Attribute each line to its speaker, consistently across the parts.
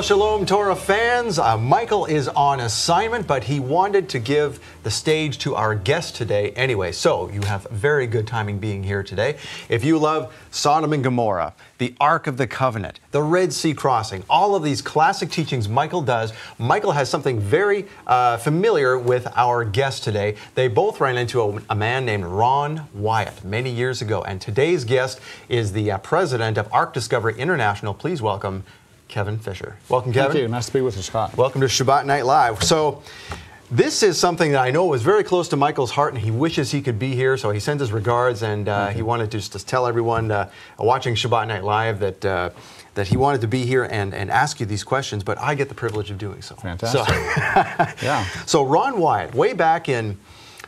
Speaker 1: Well, Shalom Torah fans, Michael is on assignment, but he wanted to give the stage to our guest today anyway. So you have very good timing being here today. If you love Sodom and Gomorrah, the Ark of the Covenant, the Red Sea crossing, all of these classic teachings Michael does, Michael has something very familiar with our guest today. They both ran into a man named Ron Wyatt many years ago, and today's guest is the president of Ark Discovery International. Please welcome Kevin Fisher. Welcome, Kevin.
Speaker 2: Thank you. Nice to be with you, Scott.
Speaker 1: Welcome to Sabbat Night Live. So, this is something that I know was very close to Michael's heart, and he wishes he could be here, so he sends his regards, and he wanted to just tell everyone watching Sabbat Night Live that that he wanted to be here and ask you these questions, but I get the privilege of doing so.
Speaker 2: Fantastic.
Speaker 1: So,
Speaker 2: yeah.
Speaker 1: So Ron Wyatt, way back in,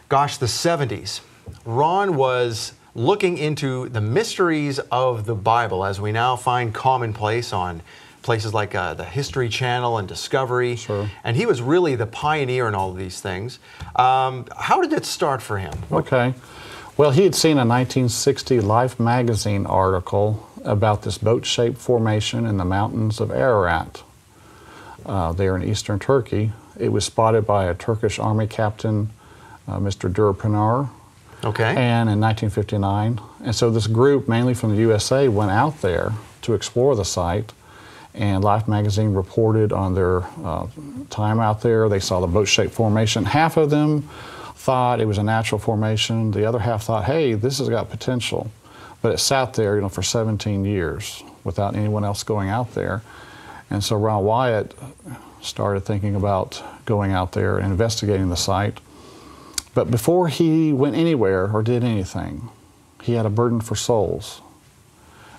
Speaker 1: gosh, the 70s, Ron was looking into the mysteries of the Bible as we now find commonplace on places like the History Channel and Discovery.
Speaker 2: Sure.
Speaker 1: And he was really the pioneer in all of these things. How did it start for him?
Speaker 2: Okay. Well, he had seen a 1960 Life magazine article about this boat-shaped formation in the mountains of Ararat, there in eastern Turkey. It was spotted by a Turkish army captain, Mr. Durpınar.
Speaker 1: Okay.
Speaker 2: And in 1959. And so this group, mainly from the USA, went out there to explore the site. And Life magazine reported on their time out there. They saw the boat-shaped formation. Half of them thought it was a natural formation. The other half thought, hey, this has got potential. But it sat there, for 17 years without anyone else going out there. And so Ron Wyatt started thinking about going out there and investigating the site. But before he went anywhere or did anything, he had a burden for souls.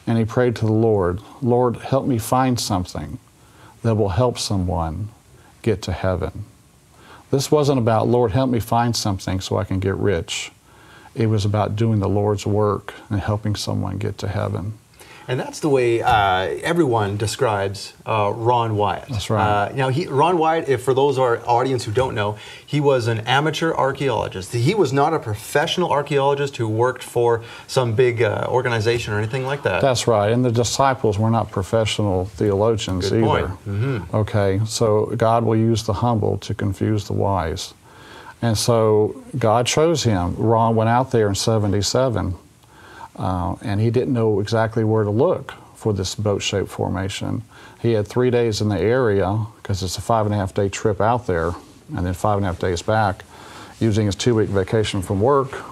Speaker 2: And he prayed to the Lord, Lord, help me find something that will help someone get to heaven. This wasn't about, Lord, help me find something so I can get rich. It was about doing the Lord's work and helping someone get to heaven.
Speaker 1: And that's the way everyone describes Ron Wyatt.
Speaker 2: That's right.
Speaker 1: Now, Ron Wyatt, for those of our audience who don't know, he was an amateur archaeologist. He was not a professional archaeologist who worked for some big organization or anything like that.
Speaker 2: That's right. And the disciples were not professional theologians
Speaker 1: Good
Speaker 2: either.
Speaker 1: point. Mm-hmm.
Speaker 2: Okay, so God will use the humble to confuse the wise. And so God chose him. Ron went out there in 77. And he didn't know exactly where to look for this boat-shaped formation. He had 3 days in the area, because it's a 5.5-day trip out there, and then 5.5 days back, using his 2-week vacation from work.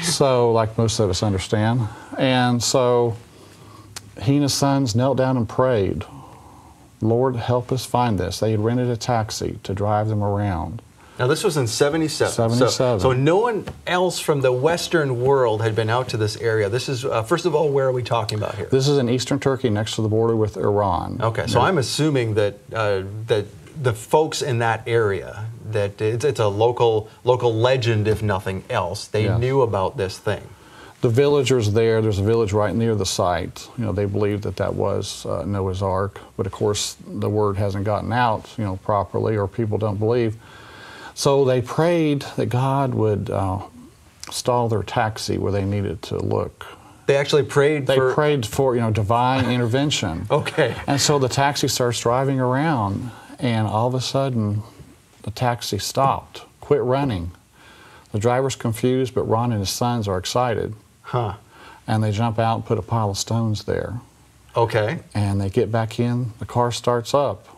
Speaker 2: So, like most of us understand. And so he and his sons knelt down and prayed, Lord, help us find this. They had rented a taxi to drive them around.
Speaker 1: Now, this was in 77.
Speaker 2: 77.
Speaker 1: So no one else from the Western world had been out to this area. This is, first of all, where are we talking about here?
Speaker 2: This is in eastern Turkey, next to the border with Iran.
Speaker 1: Okay, so I'm assuming that that the folks in that area, that it's a local legend, if nothing else. They knew about this thing.
Speaker 2: The villagers there's a village right near the site. They believed that was Noah's Ark, but of course the word hasn't gotten out, properly, or people don't believe. So they prayed that God would stall their taxi where they needed to look.
Speaker 1: They actually prayed
Speaker 2: They prayed for, divine intervention.
Speaker 1: Okay.
Speaker 2: And so the taxi starts driving around, and all of a sudden, the taxi stopped, quit running. The driver's confused, but Ron and his sons are excited.
Speaker 1: Huh.
Speaker 2: And they jump out and put a pile of stones there.
Speaker 1: Okay.
Speaker 2: And they get back in, the car starts up,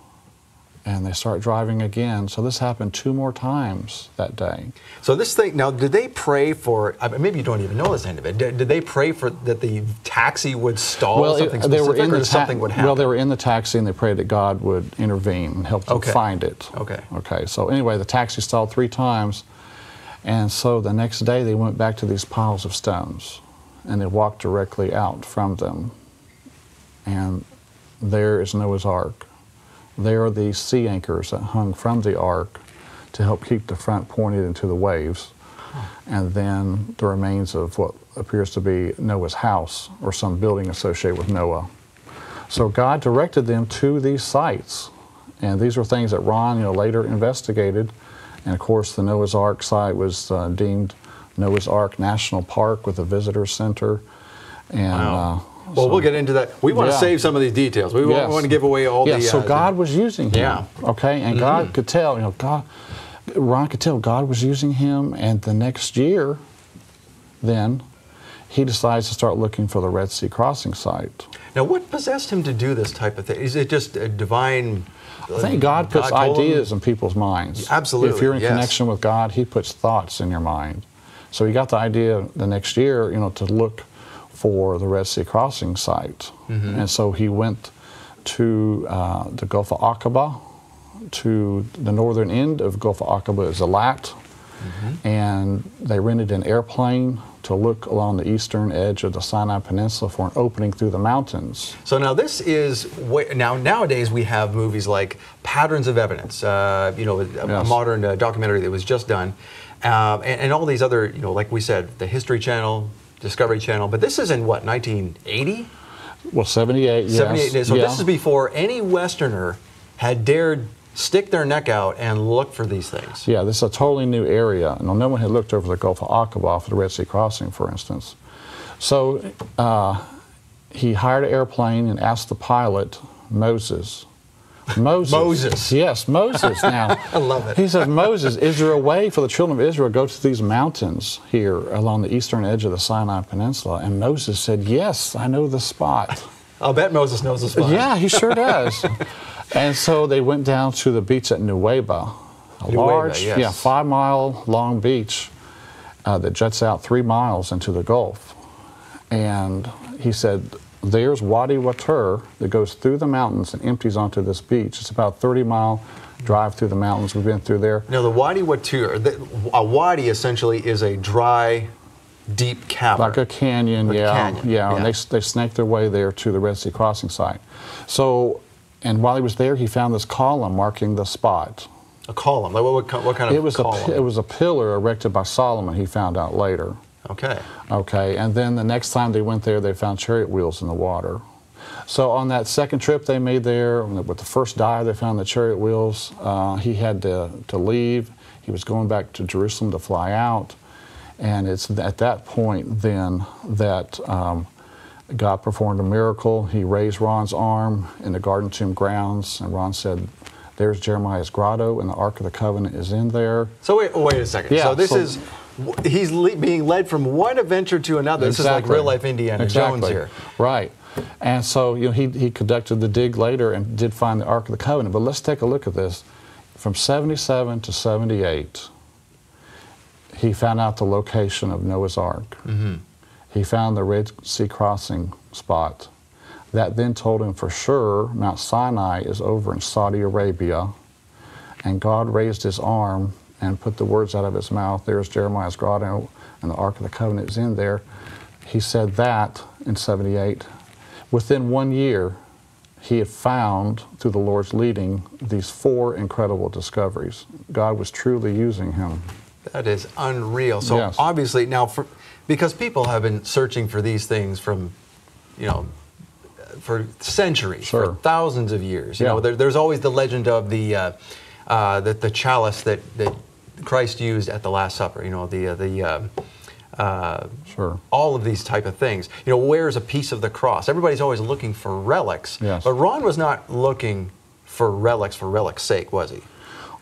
Speaker 2: and they start driving again. So this happened 2 more times that day.
Speaker 1: So this thing, now, did they pray for, maybe you don't even know this end of it, did they pray for that the taxi would stall, something specific, or something would happen?
Speaker 2: Well, they were in the taxi, and they prayed that God would intervene and help them find it.
Speaker 1: Okay.
Speaker 2: Okay, so anyway, the taxi stalled 3 times, and so the next day they went back to these piles of stones, and they walked directly out from them. And there is Noah's Ark. There are these sea anchors that hung from the ark to help keep the front pointed into the waves. And then the remains of what appears to be Noah's house or some building associated with Noah. So God directed them to these sites. And these were things that Ron later investigated. And of course the Noah's Ark site was deemed Noah's Ark National Park with a visitor center. And
Speaker 1: Well, we'll get into that. We want to save some of these details. We won't want to give away all the...
Speaker 2: So God was using him.
Speaker 1: Yeah.
Speaker 2: Okay, and God could tell, Ron could tell God was using him, and the next year, then, he decides to start looking for the Red Sea crossing site.
Speaker 1: Now, what possessed him to do this type of thing? Is it just a divine...
Speaker 2: I think God puts ideas in people's minds.
Speaker 1: Absolutely,
Speaker 2: if you're in connection with God, he puts thoughts in your mind. So he got the idea the next year, to look for the Red Sea crossing site. And so he went to the Gulf of Aqaba, to the northern end of Gulf of Aqaba is Eilat, and they rented an airplane to look along the eastern edge of the Sinai Peninsula for an opening through the mountains.
Speaker 1: So now this is, nowadays we have movies like Patterns of Evidence, a modern documentary that was just done, and all these other, like we said, the History Channel, Discovery Channel, but this is in what, 1980?
Speaker 2: Well, 78, yes.
Speaker 1: 78, so this is before any Westerner had dared stick their neck out and look for these things.
Speaker 2: Yeah, this is a totally new area. No one had looked over the Gulf of Aqaba for the Red Sea crossing, for instance. So he hired an airplane and asked the pilot, Moses.
Speaker 1: Moses.
Speaker 2: Yes, Moses. Now,
Speaker 1: I love it.
Speaker 2: He says, Moses, is there a way for the children of Israel to go to these mountains here along the eastern edge of the Sinai Peninsula? And Moses said, yes, I know the spot.
Speaker 1: I'll bet Moses knows the spot.
Speaker 2: Yeah, he sure does. And so they went down to the beach at Nuweiba, a large, 5-mile long beach that juts out 3 miles into the Gulf. And he said, there's Wadi Watur that goes through the mountains and empties onto this beach. It's about a 30-mile drive through the mountains. We've been through there.
Speaker 1: Now, the Wadi Watur, a wadi essentially is a dry, deep cavern.
Speaker 2: Like a canyon,
Speaker 1: canyon.
Speaker 2: And they snaked their way there to the Red Sea crossing site. So, and while he was there, he found this column marking the spot.
Speaker 1: A column? Like what kind of column?
Speaker 2: It was a pillar erected by Solomon, he found out later.
Speaker 1: Okay.
Speaker 2: Okay, and then the next time they went there, they found chariot wheels in the water. So on that second trip they made there, with the first dive, they found the chariot wheels. He had to leave. He was going back to Jerusalem to fly out. And it's at that point then that God performed a miracle. He raised Ron's arm in the Garden Tomb grounds, and Ron said, there's Jeremiah's grotto, and the Ark of the Covenant is in there.
Speaker 1: So wait a second.
Speaker 2: Yeah,
Speaker 1: so this is, he's being led from one adventure to another. This is like real-life Indiana Jones here.
Speaker 2: Right. And so he conducted the dig later and did find the Ark of the Covenant. But let's take a look at this. From 77 to 78, he found out the location of Noah's Ark. He found the Red Sea crossing spot. That then told him for sure Mount Sinai is over in Saudi Arabia, and God raised his arm and put the words out of his mouth. There's Jeremiah's grotto, and the Ark of the Covenant is in there. He said that in 78. Within 1 year, he had found, through the Lord's leading, these 4 incredible discoveries. God was truly using him.
Speaker 1: That is unreal. So obviously now, because people have been searching for these things from, for centuries, for thousands of years. There's always the legend of the chalice that Christ used at the Last Supper. All of these type of things. Where's a piece of the cross? Everybody's always looking for relics.
Speaker 2: Yes.
Speaker 1: But Ron was not looking for relics' sake, was he?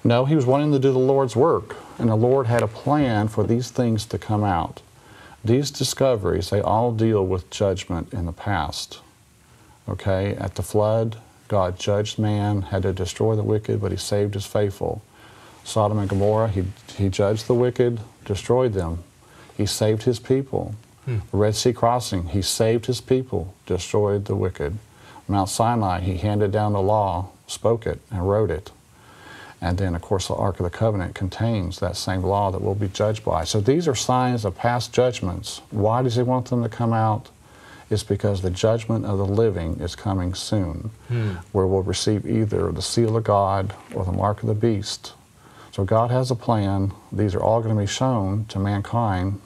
Speaker 2: No, he was wanting to do the Lord's work, and the Lord had a plan for these things to come out. These discoveries, they all deal with judgment in the past. Okay, at the flood, God judged man, had to destroy the wicked, but he saved his faithful. Sodom and Gomorrah, he judged the wicked, destroyed them. He saved his people. The Red Sea crossing, he saved his people, destroyed the wicked. Mount Sinai, he handed down the law, spoke it, and wrote it. And then, of course, the Ark of the Covenant contains that same law that we'll be judged by. So these are signs of past judgments. Why does he want them to come out? It's because the judgment of the living is coming soon, where we'll receive either the seal of God or the mark of the beast. So God has a plan. These are all going to be shown to mankind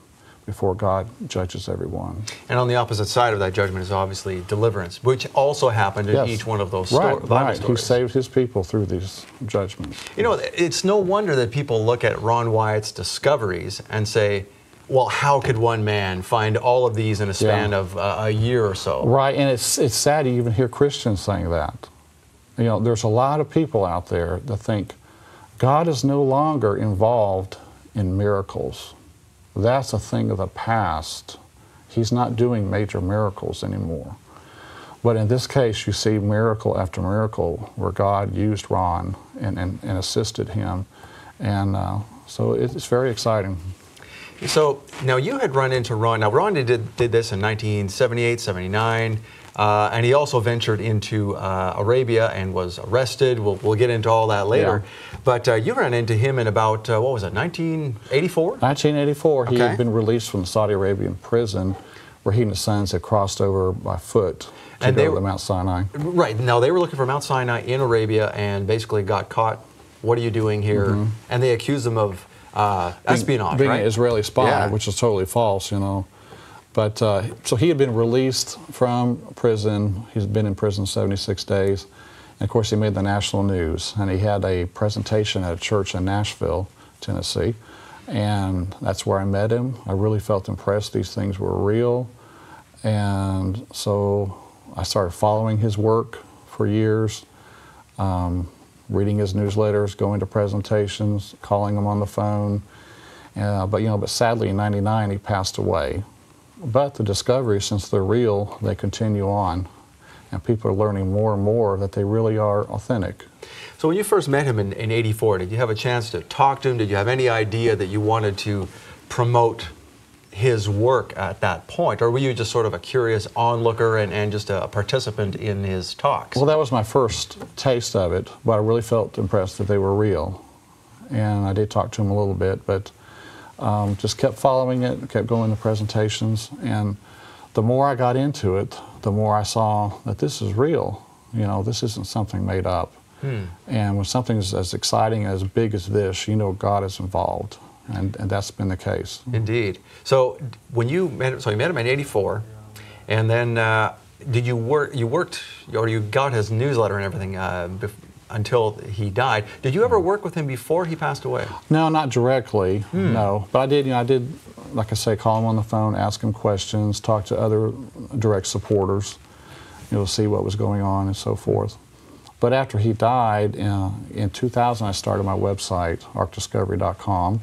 Speaker 2: before God judges everyone.
Speaker 1: And on the opposite side of that judgment is obviously deliverance, which also happened in each one of those Bible stories.
Speaker 2: He saved his people through these judgments.
Speaker 1: It's no wonder that people look at Ron Wyatt's discoveries and say, well, how could one man find all of these in a span of a year or so?
Speaker 2: Right, and it's sad to even hear Christians saying that. You know, there's a lot of people out there that think God is no longer involved in miracles. That's a thing of the past. He's not doing major miracles anymore. But in this case, you see miracle after miracle where God used Ron and assisted him. And so it's very exciting.
Speaker 1: So now you had run into Ron. Now Ron did this in 1978, 79, and he also ventured into Arabia and was arrested. We'll get into all that later. Yeah. But you ran into him in about, what was it, 1984?
Speaker 2: 1984.
Speaker 1: Okay.
Speaker 2: He had been released from the Saudi Arabian prison where he and his sons had crossed over by foot to go to Mount Sinai. Right.
Speaker 1: Now they were looking for Mount Sinai in Arabia and basically got caught. What are you doing here? Mm-hmm. And they accused him of espionage,
Speaker 2: being
Speaker 1: right?
Speaker 2: an Israeli spy, which is totally false, you know. But so he had been released from prison. He's been in prison 76 days. And of course, he made the national news. And he had a presentation at a church in Nashville, Tennessee. And that's where I met him. I really felt impressed these things were real. And so I started following his work for years, reading his newsletters, going to presentations, calling him on the phone. But sadly in '99 he passed away. But the discoveries, since they're real, they continue on. And people are learning more and more that they really are authentic.
Speaker 1: So when you first met him in '84, did you have a chance to talk to him? Did you have any idea that you wanted to promote his work at that point? Or were you just sort of a curious onlooker and just a participant in his talks?
Speaker 2: Well, that was my first taste of it, but I really felt impressed that they were real. And I did talk to him a little bit, but just kept following it, kept going to presentations. And the more I got into it, the more I saw that this is real. You know, this isn't something made up. And when something is as exciting and as big as this, you know God is involved. And that's been the case.
Speaker 1: Indeed. So when you met him in '84, and then did you worked, or you got his newsletter and everything until he died. Did you ever work with him before he passed away?
Speaker 2: No, not directly, no. But I did, like I say, call him on the phone, ask him questions, talk to other direct supporters, you know, see what was going on and so forth. But after he died, in 2000, I started my website, arkdiscovery.com.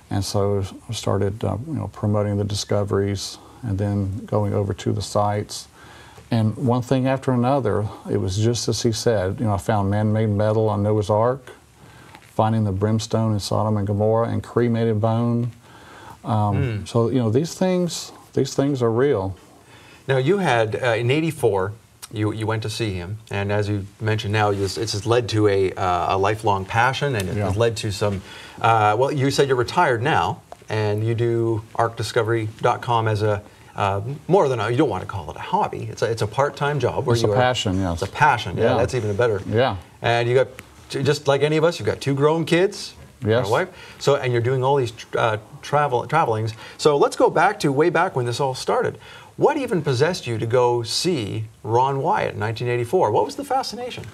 Speaker 2: And so I started promoting the discoveries and then going over to the sites. And one thing after another, it was just as he said. You know, I found man-made metal on Noah's Ark, finding the brimstone in Sodom and Gomorrah, and cremated bone. So, you know, these things are real. Now,
Speaker 1: you had, in '84, you went to see him, and as you mentioned now, it's just led to a lifelong passion, and it has led to some, well, you said you're retired now, and you do arkdiscovery.com as a, more than you don't want to call it a hobby. It's a part-time job.
Speaker 2: It's a passion, yes.
Speaker 1: It's a passion, yeah, that's even better.
Speaker 2: Yeah.
Speaker 1: And you got, just like any of us, you've got 2 grown kids.
Speaker 2: Yes.
Speaker 1: My wife. So, and you're doing all these travelings. So let's go back to way back when this all started. What even possessed you to go see Ron Wyatt in 1984? What was the fascination?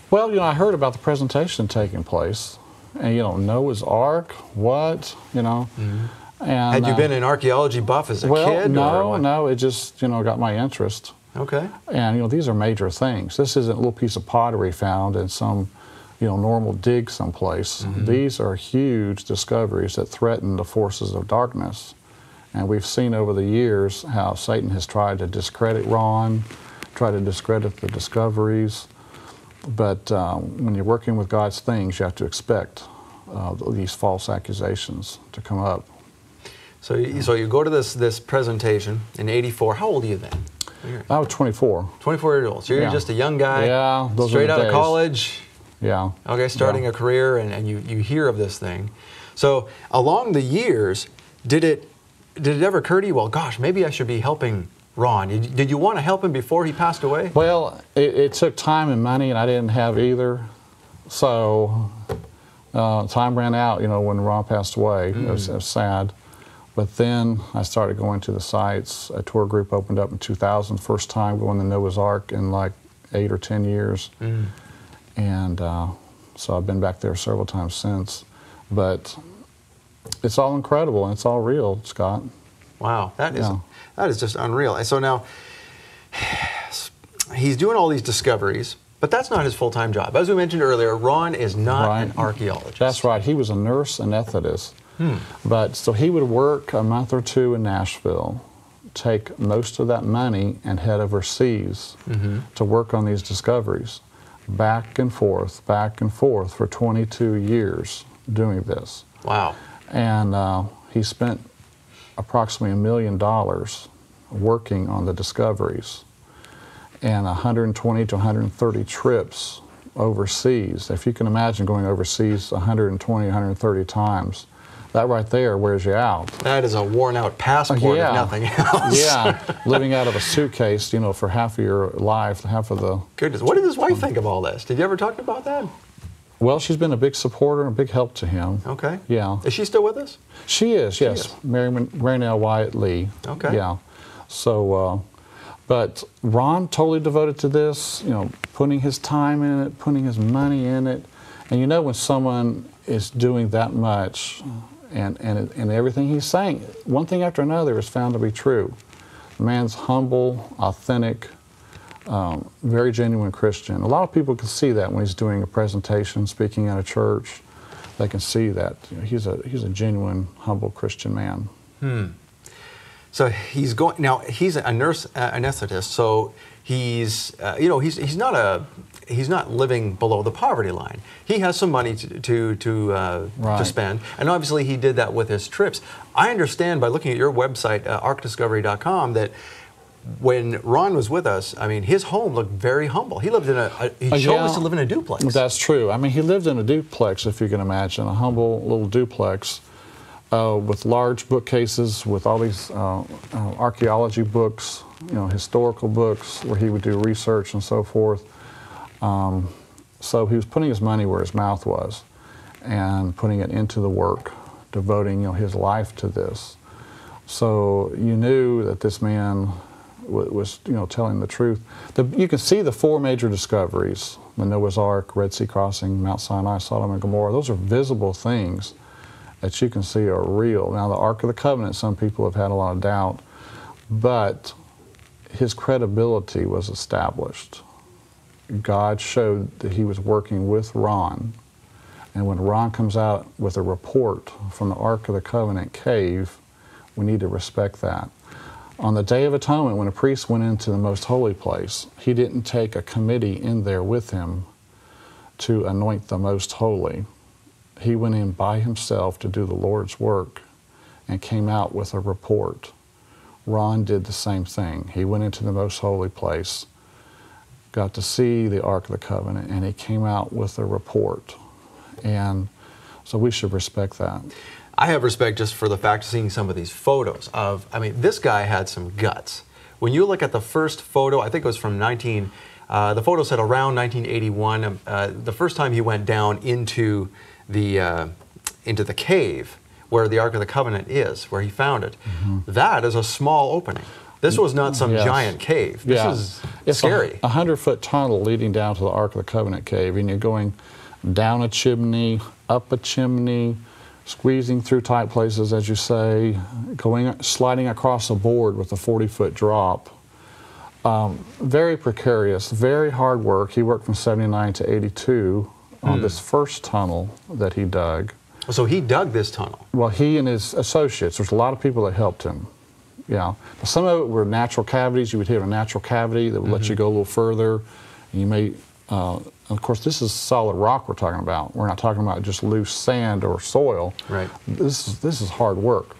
Speaker 2: Well, you know, I heard about the presentation taking place, and you know, Noah's Ark, what, you know. And
Speaker 1: had you been an archaeology buff as a kid?
Speaker 2: No, it just, you know, got my interest.
Speaker 1: Okay.
Speaker 2: And you know, these are major things. This isn't a little piece of pottery found in some, you know, normal dig someplace. These are huge discoveries that threaten the forces of darkness. And we've seen over the years how Satan has tried to discredit Ron, try to discredit the discoveries. But when you're working with God's things, you have to expect these false accusations to come up. So
Speaker 1: you go to this presentation in '84. How old are you then?
Speaker 2: I was 24.
Speaker 1: 24 years old. So you're just a young guy,
Speaker 2: those
Speaker 1: straight
Speaker 2: are the
Speaker 1: out of college.
Speaker 2: Yeah.
Speaker 1: Okay, starting a career, and you hear of this thing. So along the years, did it ever occur to you, well, gosh, maybe I should be helping Ron? Did you want to help him before he passed away?
Speaker 2: Well, it took time and money, and I didn't have either. So time ran out, you know, when Ron passed away. It was sad. But then I started going to the sites. A tour group opened up in 2000, first time going to Noah's Ark in like 8 or 10 years. And so I've been back there several times since. But it's all incredible and it's all real, Scott.
Speaker 1: Wow, that is just unreal. And so now he's doing all these discoveries, but that's not his full-time job. As we mentioned earlier, Ron is not an archaeologist.
Speaker 2: That's right. He was a nurse anesthetist. But so he would work a month or two in Nashville, take most of that money and head overseas to work on these discoveries. Back and forth for 22 years doing this.
Speaker 1: Wow.
Speaker 2: And he spent approximately $1 million working on the discoveries and 120 to 130 trips overseas. If you can imagine going overseas 120, 130 times, that right there wears you out.
Speaker 1: That is a worn-out passport, if nothing else.
Speaker 2: Yeah, living out of a suitcase, you know, for half of your life, half of the...
Speaker 1: Goodness, what did his wife think of all this? Did you ever talk about that?
Speaker 2: Well, she's been a big supporter and a big help to him.
Speaker 1: Okay.
Speaker 2: Yeah.
Speaker 1: Is she still with us?
Speaker 2: She is, yes. Mary Wyatt Lee.
Speaker 1: Okay.
Speaker 2: Yeah. So, but Ron totally devoted to this, you know, putting his time in it, putting his money in it. And you know when someone is doing that much and everything he's saying, one thing after another is found to be true. The man's humble, authentic, very genuine Christian. A lot of people can see that when he's doing a presentation, speaking at a church. They can see that, you know, he's a genuine, humble Christian man.
Speaker 1: So he's going now. He's a nurse anesthetist. So he's you know he's not living below the poverty line. He has some money to spend, and obviously he did that with his trips. I understand by looking at your website, arkdiscovery.com, that when Ron was with us, I mean, his home looked very humble. He lived in he showed us to live in a duplex.
Speaker 2: That's true. I mean, he lived in a duplex, if you can imagine, a humble little duplex with large bookcases with all these archaeology books, you know, historical books where he would do research and so forth. So he was putting his money where his mouth was and putting it into the work, devoting, you know, his life to this. So you knew that this man was, you know, telling the truth. You can see the 4 major discoveries: the Noah's Ark, Red Sea crossing, Mount Sinai, Sodom and Gomorrah. Those are visible things that you can see are real. Now, the Ark of the Covenant, some people have had a lot of doubt, but his credibility was established. God showed that he was working with Ron, and when Ron comes out with a report from the Ark of the Covenant cave, we need to respect that. On the Day of Atonement, when a priest went into the most holy place, he didn't take a committee in there with him to anoint the most holy. He went in by himself to do the Lord's work and came out with a report. Ron did the same thing. He went into the most holy place, got to see the Ark of the Covenant, and he came out with a report. And so we should respect that.
Speaker 1: I have respect just for the fact of seeing some of these photos of, I mean, this guy had some guts. When you look at the first photo, I think it was from the photo said around 1981, the first time he went down into the cave where the Ark of the Covenant is, where he found it. That is a small opening. This was not some giant cave. This is scary.
Speaker 2: A 100-foot tunnel leading down to the Ark of the Covenant cave, and you're going down a chimney, up a chimney, squeezing through tight places, as you say, sliding across a board with a 40-foot drop. Very precarious, very hard work. He worked from 79 to 82 on this first tunnel that he dug.
Speaker 1: So he dug this tunnel?
Speaker 2: Well, he and his associates. There's a lot of people that helped him. Yeah. Some of it were natural cavities. You would hit a natural cavity that would let you go a little further. You may, of course, this is solid rock we're talking about. We're not talking about just loose sand or soil.
Speaker 1: Right.
Speaker 2: This is hard work.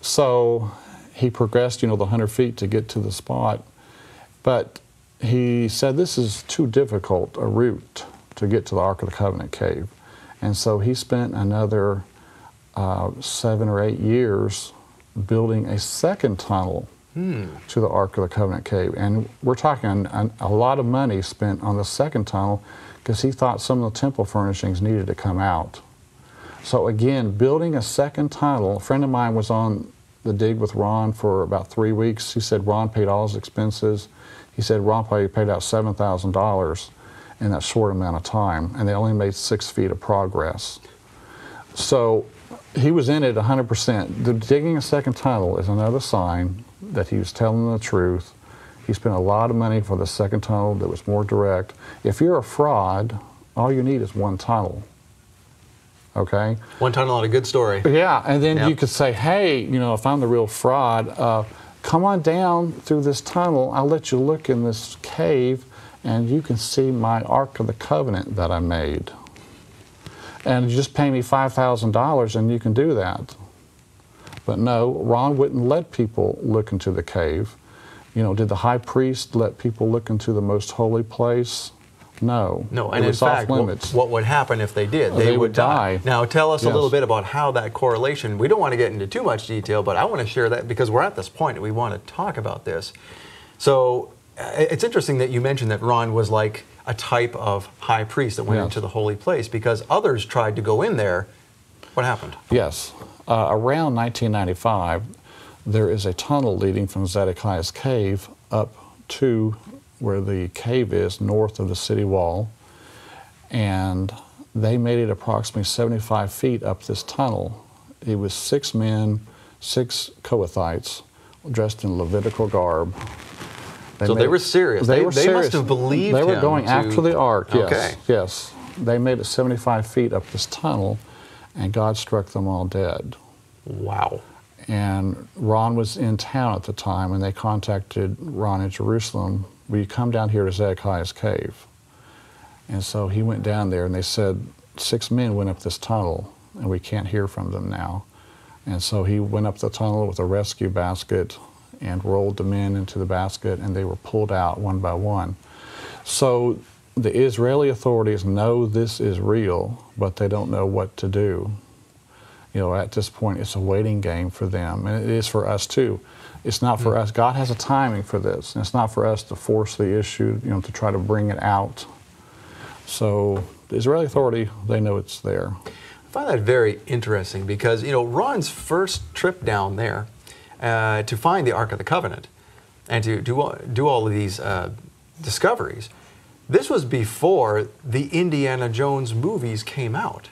Speaker 2: So he progressed, you know, the 100 feet to get to the spot. But he said this is too difficult a route to get to the Ark of the Covenant cave. And so he spent another 7 or 8 years building a second tunnel to the Ark of the Covenant cave. And we're talking a lot of money spent on the second tunnel because he thought some of the temple furnishings needed to come out. So again, building a second tunnel, a friend of mine was on the dig with Ron for about 3 weeks. He said Ron paid all his expenses. He said Ron probably paid out $7,000 in that short amount of time, and they only made 6 feet of progress. So He was in it 100%. The digging a second tunnel is another sign that he was telling the truth. He spent a lot of money for the second tunnel that was more direct. If you're a fraud, all you need is one tunnel. Okay?
Speaker 1: One tunnel and a good story.
Speaker 2: Yeah, and then you could say, hey, you know, if I'm the real fraud, come on down through this tunnel. I'll let you look in this cave, and you can see my Ark of the Covenant that I made. And you just pay me $5,000 and you can do that. But no, Ron wouldn't let people look into the cave. You know, did the high priest let people look into the most holy place? No.
Speaker 1: No, and in fact, what would happen if they did?
Speaker 2: They would die.
Speaker 1: Now, tell us a little bit about how that correlation, we don't want to get into too much detail, but I want to share that because we're at this point and we want to talk about this. So, it's interesting that you mentioned that Ron was like a type of high priest that went into the holy place because others tried to go in there. What happened?
Speaker 2: Yes. Around 1995, there is a tunnel leading from Zedekiah's cave up to where the cave is north of the city wall, and they made it approximately 75 feet up this tunnel. It was 6 men, 6 Kohathites, dressed in Levitical garb.
Speaker 1: So they were serious. They must have believed
Speaker 2: They were going after the Ark, yes.
Speaker 1: Okay.
Speaker 2: Yes. They made it 75 feet up this tunnel, and God struck them all dead.
Speaker 1: Wow.
Speaker 2: And Ron was in town at the time, and they contacted Ron in Jerusalem, will you come down here to Zedekiah's cave? And so he went down there, and they said 6 men went up this tunnel, and we can't hear from them now. And so he went up the tunnel with a rescue basket and rolled the men into the basket, and they were pulled out one by one. So the Israeli authorities know this is real, but they don't know what to do. You know, at this point, it's a waiting game for them, and it is for us too. It's not for us. God has a timing for this, and it's not for us to force the issue, you know, to try to bring it out. So the Israeli authority, they know it's there.
Speaker 1: I find that very interesting because, you know, Ron's first trip down there to find the Ark of the Covenant and to do all of these discoveries, this was before the Indiana Jones movies came out.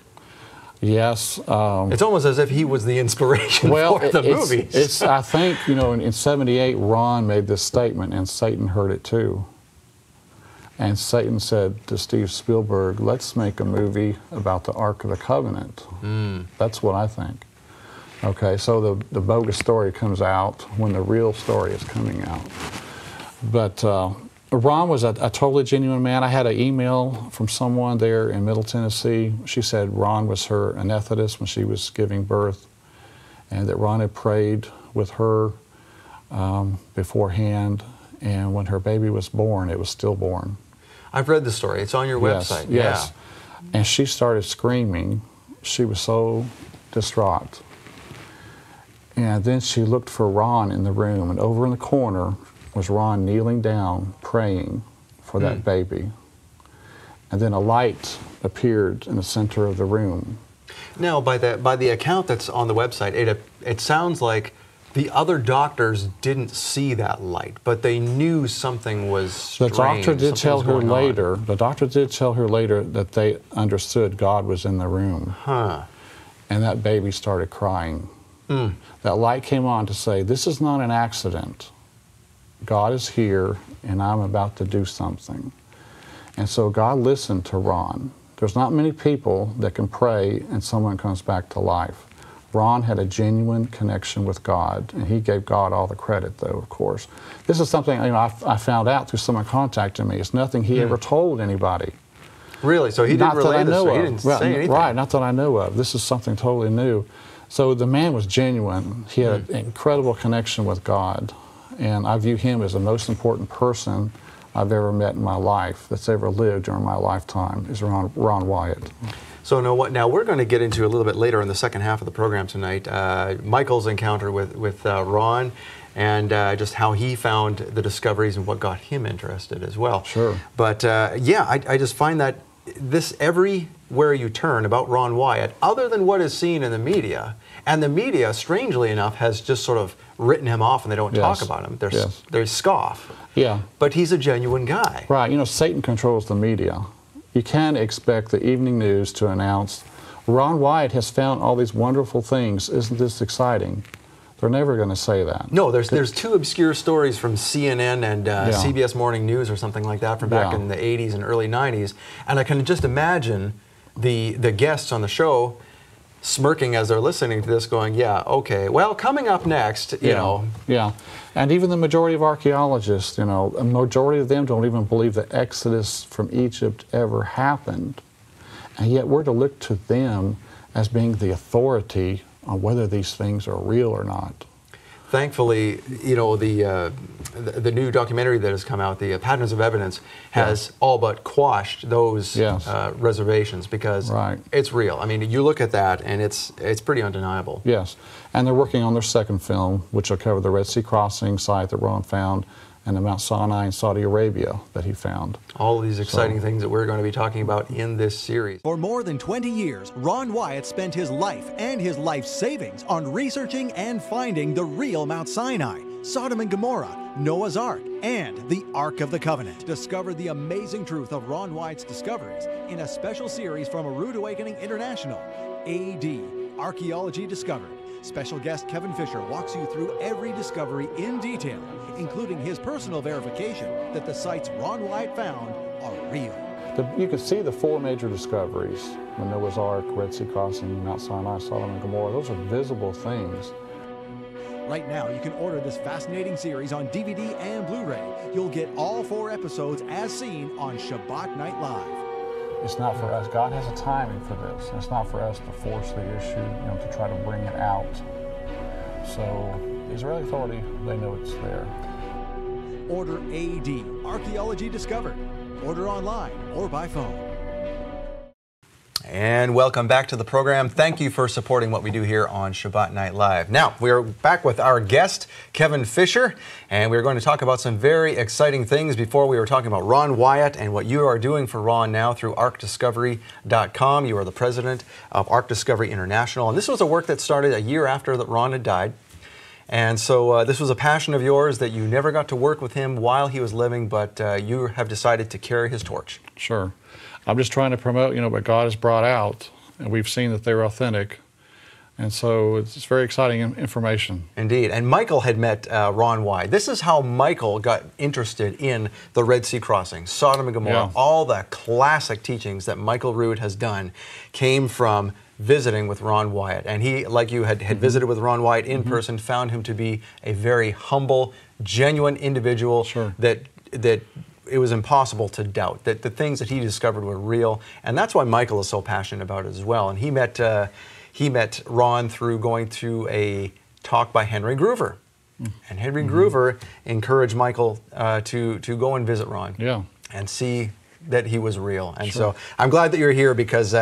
Speaker 2: Yes.
Speaker 1: It's almost as if he was the inspiration for the movies.
Speaker 2: I think, you know, in '78, Ron made this statement, and Satan heard it too. And Satan said to Steve Spielberg, let's make a movie about the Ark of the Covenant. That's what I think. Okay, so the bogus story comes out when the real story is coming out. But Ron was a totally genuine man. I had an email from someone there in Middle Tennessee. She said Ron was her anesthetist when she was giving birth, and that Ron had prayed with her beforehand, and when her baby was born, it was stillborn.
Speaker 1: I've read the story. It's on your website.
Speaker 2: Yes. And she started screaming. She was so distraught. And then she looked for Ron in the room, and over in the corner was Ron kneeling down, praying for that baby. And then a light appeared in the center of the room. Now,
Speaker 1: by the account that's on the website, it sounds like the other doctors didn't see that light, but they knew something was strange.
Speaker 2: The doctor did tell her later. The doctor did tell her later that they understood God was in the room.
Speaker 1: Huh.
Speaker 2: And that baby started crying. That light came on to say, this is not an accident. God is here, and I'm about to do something. And so God listened to Ron. There's not many people that can pray and someone comes back to life. Ron had a genuine connection with God, and he gave God all the credit, though, of course. This is something, you know, I found out through someone contacting me. It's nothing he ever told anybody.
Speaker 1: Really? So he didn't relay this, so he didn't say anything?
Speaker 2: Right, not that I know of. This is something totally new. So the man was genuine. He had an incredible connection with God, and I view him as the most important person I've ever met in my life, that's ever lived during my lifetime, is Ron Wyatt.
Speaker 1: So now we're going to get into a little bit later in the second half of the program tonight, Michael's encounter with Ron, and just how he found the discoveries and what got him interested as well.
Speaker 2: Sure.
Speaker 1: But yeah, I just find that this everywhere you turn about Ron Wyatt, other than what is seen in the media, and the media, strangely enough, has just sort of written him off and they don't talk about him. They scoff.
Speaker 2: Yeah.
Speaker 1: But he's a genuine guy.
Speaker 2: Right. You know, Satan controls the media. You can't expect the evening news to announce Ron Wyatt has found all these wonderful things. Isn't this exciting? They're never going to say that.
Speaker 1: No, there's two obscure stories from CNN and CBS Morning News or something like that from back in the 80s and early 90s, and I can just imagine the guests on the show smirking as they're listening to this, going, "Yeah, okay. Well, coming up next, you know."
Speaker 2: Yeah, and even the majority of archaeologists, you know, a majority of them don't even believe the Exodus from Egypt ever happened, and yet we're to look to them as being the authority on whether these things are real or not.
Speaker 1: Thankfully, you know, the new documentary that has come out, the Patterns of Evidence, has all but quashed those reservations, because it's real. I mean, you look at that and it's pretty undeniable.
Speaker 2: Yes, and they're working on their second film, which will cover the Red Sea crossing site that Ron found and the Mount Sinai in Saudi Arabia that he found.
Speaker 1: All of these exciting things that we're going to be talking about in this series.
Speaker 3: For more than 20 years, Ron Wyatt spent his life and his life savings on researching and finding the real Mount Sinai, Sodom and Gomorrah, Noah's Ark, and the Ark of the Covenant. Discover the amazing truth of Ron Wyatt's discoveries in a special series from A Rude Awakening International, AD, Archaeology Discovered. Special guest Kevin Fisher walks you through every discovery in detail, including his personal verification that the sites Ron Wyatt found are real.
Speaker 2: You can see the four major discoveries: the Noah's Ark, Red Sea crossing, Mount Sinai, Sodom and Gomorrah. Those are visible things.
Speaker 3: Right now, you can order this fascinating series on DVD and Blu-ray. You'll get all 4 episodes as seen on Sabbat Night Live.
Speaker 2: It's not for us. God has a timing for this. It's not for us to force the issue, you know, to try to bring it out. So the Israeli Authority, they know it's there.
Speaker 3: Order AD, Archaeology Discovered. Order online or by phone.
Speaker 1: And welcome back to the program. Thank you for supporting what we do here on Sabbat Night Live. Now, we're back with our guest, Kevin Fisher, and we're going to talk about some very exciting things. Before, we were talking about Ron Wyatt and what you are doing for Ron now through ArkDiscovery.com. You are the president of Ark Discovery International, and this was a work that started a year after that Ron had died. And so this was a passion of yours that you never got to work with him while he was living, but you have decided to carry his torch.
Speaker 2: Sure. I'm just trying to promote, you know, what God has brought out, and we've seen that they're authentic. And so it's very exciting information.
Speaker 1: Indeed. And Michael had met Ron Wyatt. This is how Michael got interested in the Red Sea crossing, Sodom and Gomorrah. All the classic teachings that Michael Rood has done came from visiting with Ron Wyatt. And he, like you, had visited with Ron Wyatt in person, found him to be a very humble, genuine individual that it was impossible to doubt that the things that he discovered were real. And that's why Michael is so passionate about it as well. And he met Ron through going to a talk by Henry Groover. And Henry Groover encouraged Michael to go and visit Ron and see that he was real. And so I'm glad that you're here, because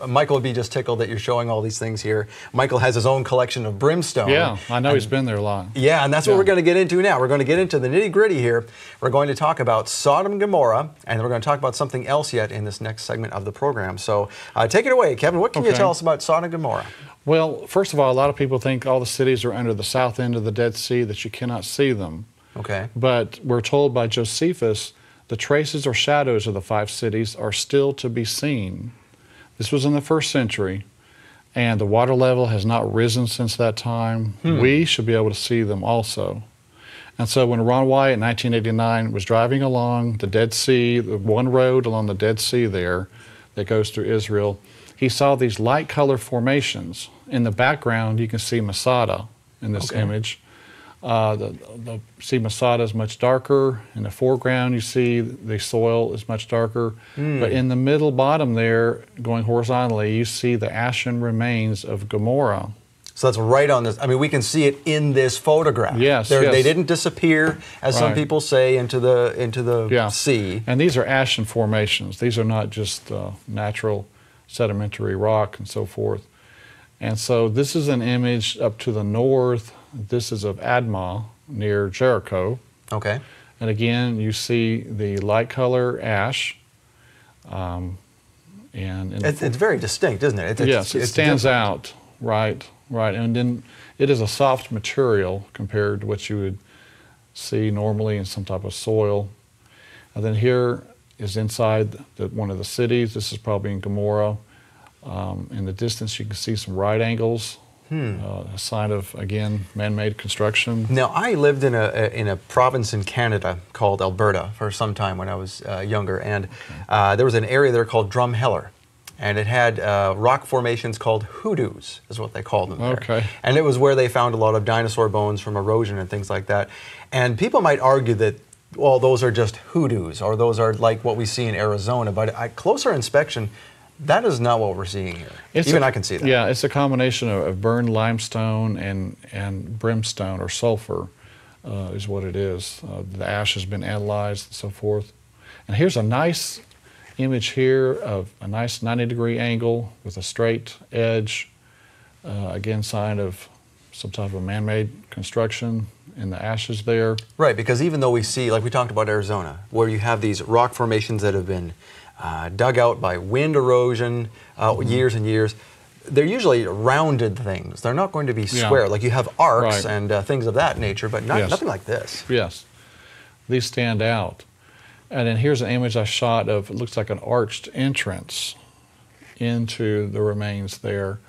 Speaker 1: Michael would be just tickled that you're showing all these things here. Michael has his own collection of brimstone.
Speaker 2: Yeah, I know he's been there a lot.
Speaker 1: Yeah, and that's what we're going to get into now. We're going to get into the nitty-gritty here. We're going to talk about Sodom and Gomorrah, and we're going to talk about something else yet in this next segment of the program. So take it away, Kevin. What can you tell us about Sodom and Gomorrah?
Speaker 2: Well, first of all, a lot of people think all the cities are under the south end of the Dead Sea, that you cannot see them.
Speaker 1: Okay.
Speaker 2: But we're told by Josephus the traces or shadows of the 5 cities are still to be seen. This was in the 1st century, and the water level has not risen since that time. We should be able to see them also. And so when Ron Wyatt in 1989 was driving along the Dead Sea, the one road along the Dead Sea there that goes through Israel, he saw these light color formations. In the background, you can see Masada in this image. See Masada is much darker. In the foreground, you see the soil is much darker. But in the middle bottom there, going horizontally, you see the ashen remains of Gomorrah.
Speaker 1: So that's right on this. I mean, we can see it in this photograph.
Speaker 2: Yes,
Speaker 1: They didn't disappear, as some people say, into the sea.
Speaker 2: And these are ashen formations. These are not just natural sedimentary rock and so forth. And so this is an image up to the north. This is of Admah near Jericho.
Speaker 1: Okay.
Speaker 2: And again, you see the light color ash.
Speaker 1: It's very distinct, isn't it?
Speaker 2: Yes, it stands out. Right. And then it is a soft material compared to what you would see normally in some type of soil. And then here is inside one of the cities. This is probably in Gomorrah. In the distance, you can see some right angles, a sign of, again, man-made construction.
Speaker 1: Now, I lived in a province in Canada called Alberta for some time when I was younger, and there was an area there called Drumheller, and it had rock formations called hoodoos, is what they called them there.
Speaker 2: Okay.
Speaker 1: And it was where they found a lot of dinosaur bones from erosion and things like that. And people might argue that, well, those are just hoodoos, or those are like what we see in Arizona, but at closer inspection, that is not what we're seeing here. Even I can see that.
Speaker 2: Yeah, it's a combination of burned limestone and brimstone or sulfur is what it is. The ash has been analyzed and so forth. And here's a nice image here of a nice 90-degree angle with a straight edge. Again, sign of some type of man-made construction in the ashes there.
Speaker 1: Right, because even though we see, like we talked about Arizona, where you have these rock formations that have been dug out by wind erosion years and years, they're usually rounded things. They're not going to be square. Like you have arcs and things of that nature, but nothing like this.
Speaker 2: Yes, these stand out. And then here's an image I shot of, it looks like an arched entrance into the remains there.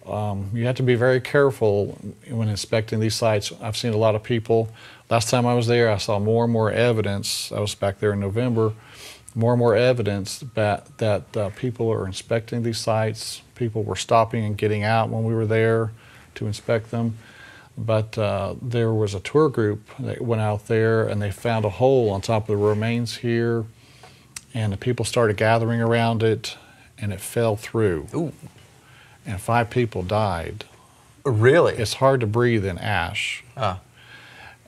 Speaker 2: You have to be very careful when inspecting these sites. I've seen a lot of people. Last time I was there, I saw more and more evidence. I was back there in November. More and more evidence that people are inspecting these sites. People were stopping and getting out when we were there to inspect them. But there was a tour group that went out there and they found a hole on top of the remains here, and the people started gathering around it, and it fell through.
Speaker 1: Ooh.
Speaker 2: And 5 people died.
Speaker 1: Really?
Speaker 2: It's hard to breathe in ash.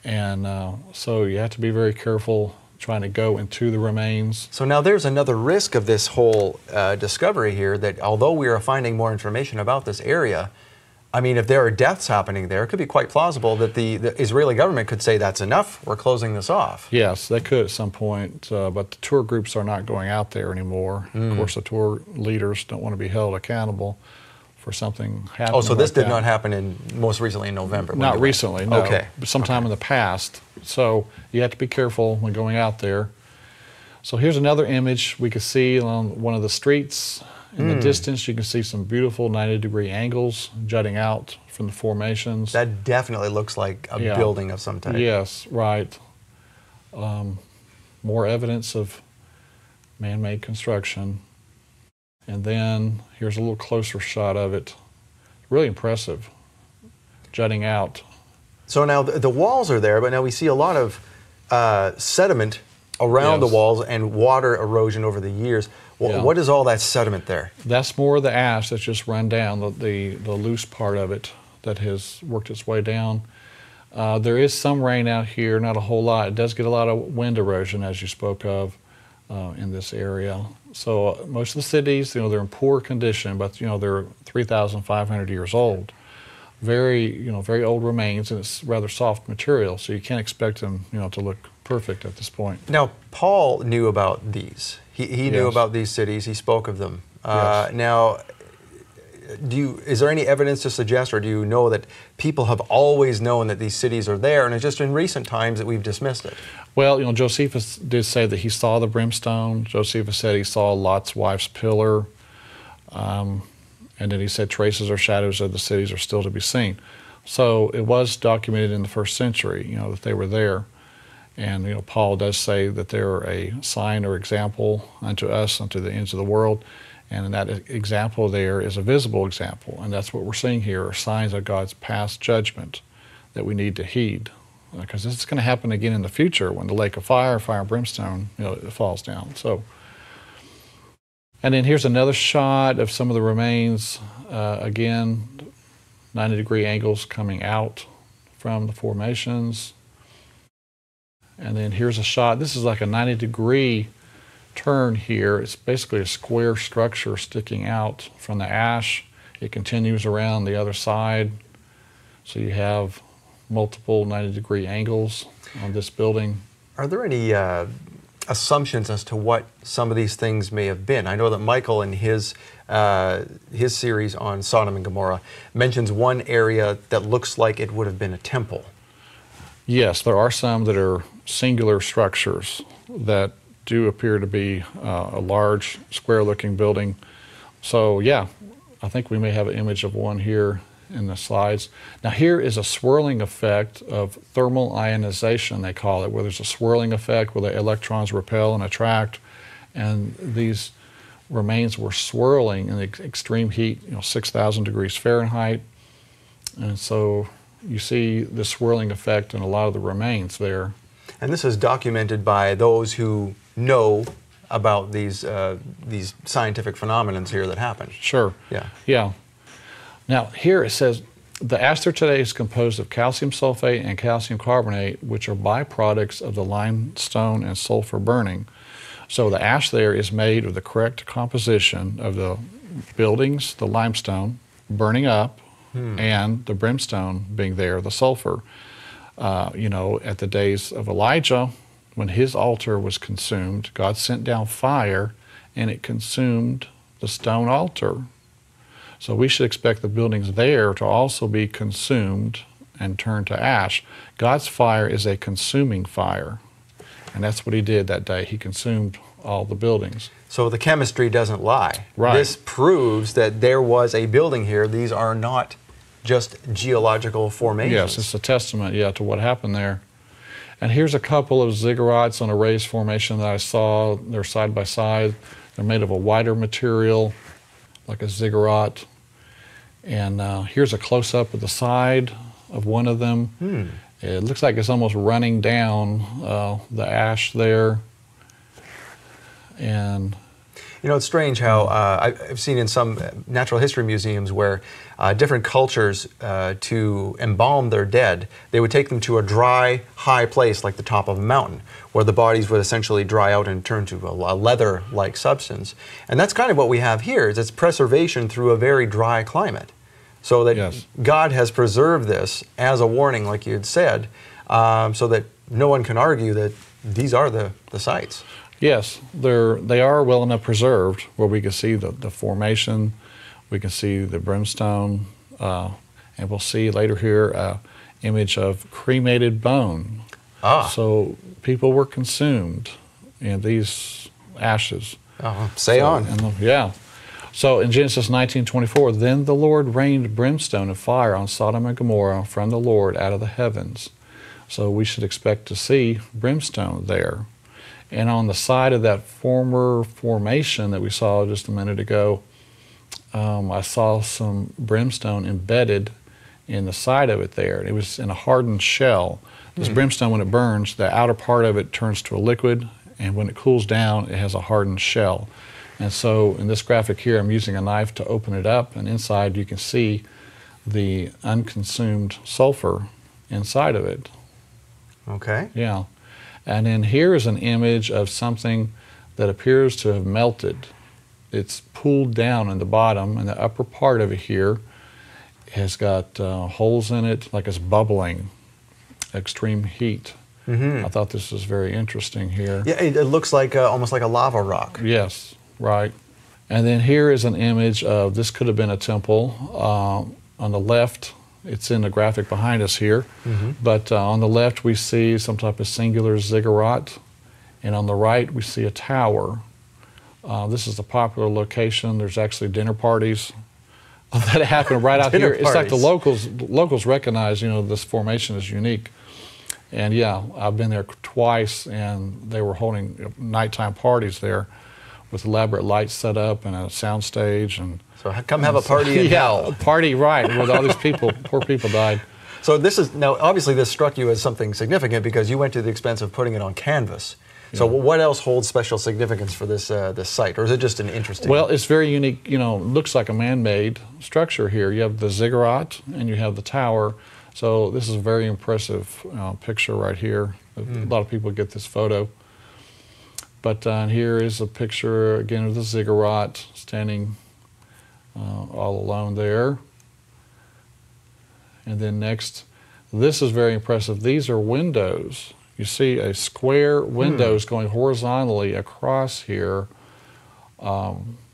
Speaker 2: And so you have to be very careful trying to go into the remains.
Speaker 1: So now there's another risk of this whole discovery here, that although we are finding more information about this area, I mean, if there are deaths happening there, it could be quite plausible that the Israeli government could say that's enough, we're closing this off.
Speaker 2: Yes, they could at some point, but the tour groups are not going out there anymore. Of course, the tour leaders don't want to be held accountable for something happening.
Speaker 1: Oh, so this
Speaker 2: like
Speaker 1: did
Speaker 2: that.
Speaker 1: not happen most recently in November?
Speaker 2: Not recently, no.
Speaker 1: Okay.
Speaker 2: But sometime in the past. So you have to be careful when going out there. So here's another image we could see on one of the streets. In the distance, you can see some beautiful 90-degree angles jutting out from the formations.
Speaker 1: That definitely looks like a building of some type.
Speaker 2: Yes, right. More evidence of man-made construction. And then here's a little closer shot of it. Really impressive, jutting out.
Speaker 1: So now the walls are there, but now we see a lot of sediment around the walls and water erosion over the years. What is all that sediment there?
Speaker 2: That's more of the ash that's just run down, the loose part of it that has worked its way down. There is some rain out here, not a whole lot. It does get a lot of wind erosion, as you spoke of, in this area. So most of the cities, they're in poor condition, but they're 3,500 years old. Very old remains, and it's rather soft material, so you can't expect them, to look perfect at this point.
Speaker 1: Now, Paul knew about these. He knew about these cities. He spoke of them. Now, is there any evidence to suggest, or do you know that people have always known that these cities are there, and it's just in recent times that we've dismissed it?
Speaker 2: Well, Josephus did say that he saw the brimstone. Josephus said he saw Lot's wife's pillar. And then he said traces or shadows of the cities are still to be seen. So it was documented in the first century, that they were there. And Paul does say that they're a sign or example unto us, unto the ends of the world. And that example there is a visible example. And that's what we're seeing here, are signs of God's past judgment that we need to heed. Because this is going to happen again in the future when the lake of fire and brimstone, it falls down. So, and then here's another shot of some of the remains. Again, 90-degree angles coming out from the formations. And then here's a shot. This is like a 90-degree turn here. It's basically a square structure sticking out from the ash. It continues around the other side. So you have multiple 90-degree angles on this building.
Speaker 1: Are there any assumptions as to what some of these things may have been? I know that Michael in his series on Sodom and Gomorrah mentions one area that looks like it would have been a temple.
Speaker 2: Yes, there are some that are singular structures that do appear to be a large square-looking building So yeah, I think we may have an image of one here in the slides. Now here is a swirling effect of thermal ionization, they call it, where there's a swirling effect where the electrons repel and attract, and these remains were swirling in the extreme heat, 6,000 degrees Fahrenheit. And so you see the swirling effect in a lot of the remains there.
Speaker 1: And this is documented by those who know about these scientific phenomena here that happen.
Speaker 2: Sure.
Speaker 1: Yeah.
Speaker 2: Yeah. Now here it says, the ash there today is composed of calcium sulfate and calcium carbonate, which are byproducts of the limestone and sulfur burning. So the ash there is made of the correct composition of the buildings, the limestone, burning up, and the brimstone being there, the sulfur. At the days of Elijah, when his altar was consumed, God sent down fire and it consumed the stone altar. So we should expect the buildings there to also be consumed and turned to ash. God's fire is a consuming fire. And that's what he did that day. He consumed all the buildings.
Speaker 1: So the chemistry doesn't lie.
Speaker 2: Right.
Speaker 1: This proves that there was a building here. These are not just geological formations.
Speaker 2: Yes, it's a testament, to what happened there. And here's a couple of ziggurats on a raised formation that I saw. They're side by side. They're made of a wider material, like a ziggurat. And here's a close-up of the side of one of them. It looks like it's almost running down the ash there. And
Speaker 1: it's strange how I've seen in some natural history museums where different cultures, to embalm their dead, they would take them to a dry, high place like the top of a mountain, where the bodies would essentially dry out and turn to a leather-like substance. And that's kind of what we have here, is it's preservation through a very dry climate. So that God has preserved this as a warning, like you had said, so that no one can argue that these are the sites.
Speaker 2: Yes, they are well enough preserved where we can see the formation, we can see the brimstone, and we'll see later here an image of cremated bone. So people were consumed in these ashes.
Speaker 1: Say on.
Speaker 2: So in Genesis 19:24, then the Lord rained brimstone and fire on Sodom and Gomorrah from the Lord out of the heavens. So we should expect to see brimstone there. And on the side of that former formation that we saw just a minute ago, I saw some brimstone embedded in the side of it there. It was in a hardened shell. This brimstone, when it burns, the outer part of it turns to a liquid, and when it cools down, it has a hardened shell. And so in this graphic here, I'm using a knife to open it up, and inside you can see the unconsumed sulfur inside of it.
Speaker 1: Okay.
Speaker 2: Yeah. And then here is an image of something that appears to have melted. It's pooled down in the bottom, and the upper part of it here has got holes in it, like it's bubbling, extreme heat. I thought this was very interesting here.
Speaker 1: Yeah, it looks like almost like a lava rock.
Speaker 2: Yes, right. And then here is an image of, this could have been a temple. On the left, it's in the graphic behind us here, but on the left we see some type of singular ziggurat, and on the right we see a tower. This is a popular location. There's actually dinner parties that happen right out here. It's like the locals recognize, this formation is unique. And yeah, I've been there twice, and they were holding nighttime parties there with elaborate lights set up and a sound stage. And
Speaker 1: so come have a party in hell.
Speaker 2: A party, right, with all these people, poor people died.
Speaker 1: So now obviously this struck you as something significant because you went to the expense of putting it on canvas. So what else holds special significance for this site, or is it just an interesting?
Speaker 2: Well, it's very unique. It looks like a man-made structure here. You have the ziggurat and you have the tower. So this is a very impressive picture right here. A lot of people get this photo. But here is a picture again of the ziggurat standing all alone there. And then next, this is very impressive. These are windows. You see a square windows going horizontally across here.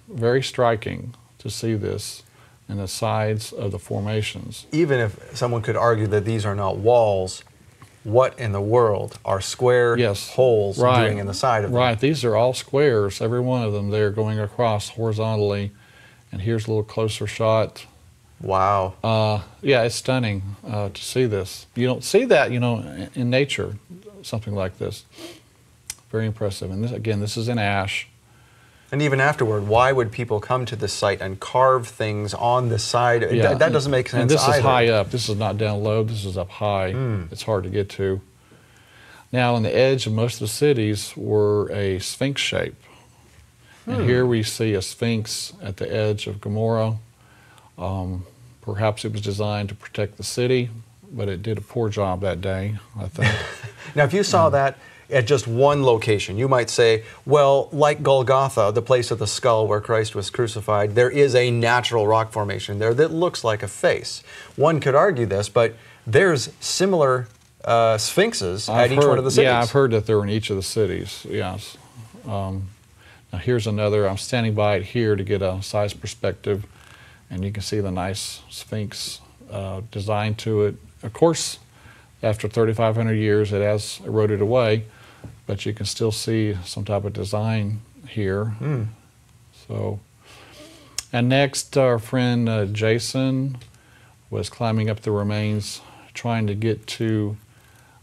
Speaker 2: Very striking to see this in the sides of the formations.
Speaker 1: Even if someone could argue that these are not walls, what in the world are square holes doing in the side of them?
Speaker 2: Right, these are all squares, every one of them. They're going across horizontally And here's a little closer shot.
Speaker 1: Wow.
Speaker 2: Yeah, it's stunning to see this. You don't see that, you know, in nature, something like this. Very impressive. And this, again, this is in ash.
Speaker 1: And even afterward, why would people come to this site and carve things on the side?
Speaker 2: Yeah.
Speaker 1: That doesn't make sense
Speaker 2: And this
Speaker 1: either.
Speaker 2: is high up. This is not down low. This is up high. It's hard to get to. Now, on the edge of most of the cities were a sphinx shape. And here we see a sphinx at the edge of Gomorrah. Perhaps it was designed to protect the city, but it did a poor job that day, I think.
Speaker 1: Now, if you saw that at just one location, you might say, well, like Golgotha, the place of the skull where Christ was crucified, there is a natural rock formation there that looks like a face. One could argue this, but there's similar sphinxes at each one of the cities.
Speaker 2: Yeah, I've heard that they're in each of the cities, yes. Now here's another. I'm standing by it here to get a size perspective, and you can see the nice sphinx design to it. Of course, after 3,500 years, it has eroded away, but you can still see some type of design here. So, and next, our friend Jason was climbing up the remains, trying to get to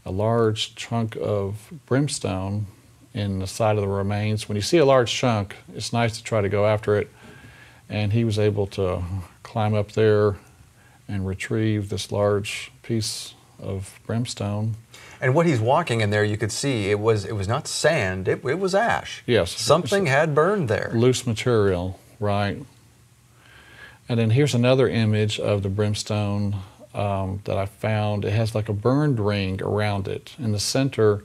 Speaker 2: a large chunk of brimstone in the side of the remains. When you see a large chunk, it's nice to try to go after it. And he was able to climb up there and retrieve this large piece of brimstone.
Speaker 1: And what he's walking in there, you could see it was not sand, it was ash.
Speaker 2: Yes.
Speaker 1: Something had burned there.
Speaker 2: Loose material, right. And then here's another image of the brimstone that I found. It has like a burned ring around it. In the center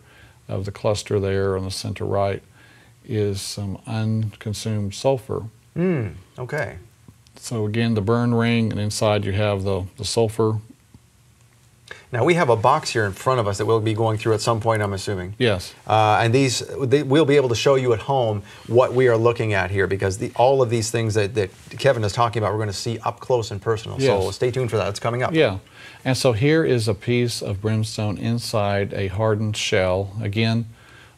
Speaker 2: of the cluster there, on the center right, is some unconsumed sulfur.
Speaker 1: Okay.
Speaker 2: So again, the burn ring, and inside you have the sulfur.
Speaker 1: Now we have a box here in front of us that we'll be going through at some point, I'm assuming.
Speaker 2: Yes.
Speaker 1: And we'll be able to show you at home what we are looking at here, because all of these things that Kevin is talking about, we're going to see up close and personal.
Speaker 2: Yes.
Speaker 1: So stay tuned for that. It's coming up.
Speaker 2: Yeah. And so here is a piece of brimstone inside a hardened shell. Again,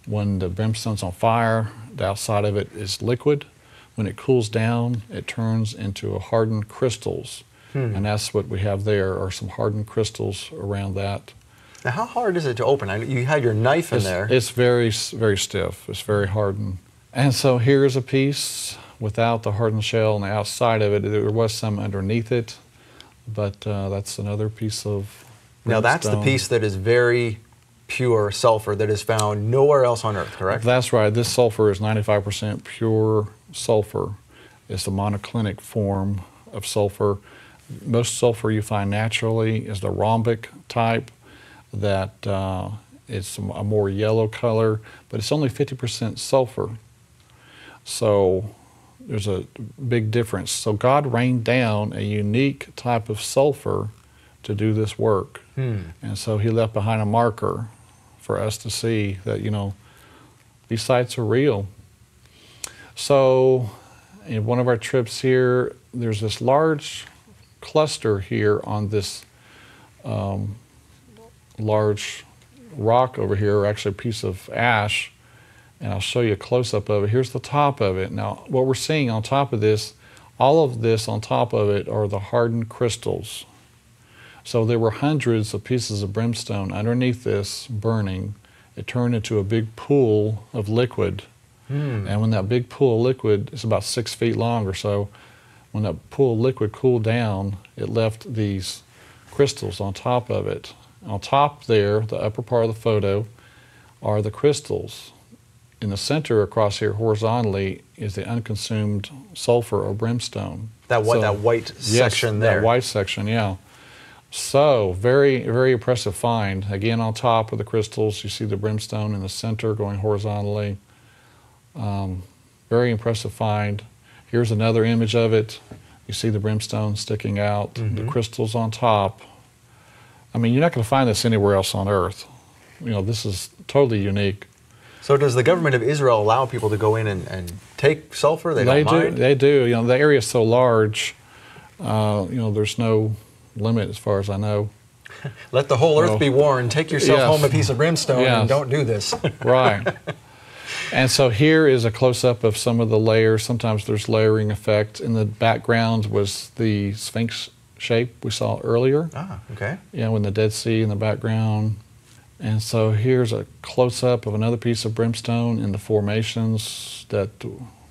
Speaker 2: when the brimstone's on fire, the outside of it is liquid. When it cools down, it turns into hardened crystals. And that's what we have there, are some hardened crystals around that.
Speaker 1: Now, how hard is it to open? You had your knife in there.
Speaker 2: It's very, very stiff. It's very hardened. And so here's a piece without the hardened shell on the outside of it. There was some underneath it, but that's another piece of brimstone.
Speaker 1: Now, that's the piece that is very pure sulfur that is found nowhere else on Earth, correct?
Speaker 2: That's right. This sulfur is 95% pure sulfur. It's the monoclinic form of sulfur. Most sulfur you find naturally is the rhombic type, that it's a more yellow color, but it's only 50% sulfur. So there's a big difference. So God rained down a unique type of sulfur to do this work. And so he left behind a marker for us to see that, you know, these sites are real. So in one of our trips here, there's this large cluster here on this large rock over here, or actually a piece of ash, and I'll show you a close-up of it. Here's the top of it. Now, what we're seeing on top of this, all of this on top of it are the hardened crystals. So there were hundreds of pieces of brimstone underneath this burning. It turned into a big pool of liquid. And when that big pool of liquid is about 6 feet long or so, when that pool of liquid cooled down, it left these crystals on top of it. On top there, the upper part of the photo, are the crystals. In the center across here horizontally is the unconsumed sulfur or brimstone.
Speaker 1: That white section there.
Speaker 2: That white section, yeah. So, very, very impressive find. Again, on top of the crystals, you see the brimstone in the center going horizontally. Very impressive find. Here's another image of it. You see the brimstone sticking out, the crystals on top. I mean, you're not going to find this anywhere else on Earth. You know, this is totally unique.
Speaker 1: So does the government of Israel allow people to go in and take sulfur? They don't mind?
Speaker 2: They do. You know, the area is so large, you know, there's no limit as far as I know.
Speaker 1: Let the whole earth be warned. Take yourself home a piece of brimstone and don't do this.
Speaker 2: Right. And so here is a close-up of some of the layers. Sometimes there's layering effect. In the background was the Sphinx shape we saw earlier.
Speaker 1: Ah, okay.
Speaker 2: Yeah, with the Dead Sea in the background. And so here's a close-up of another piece of brimstone in the formations that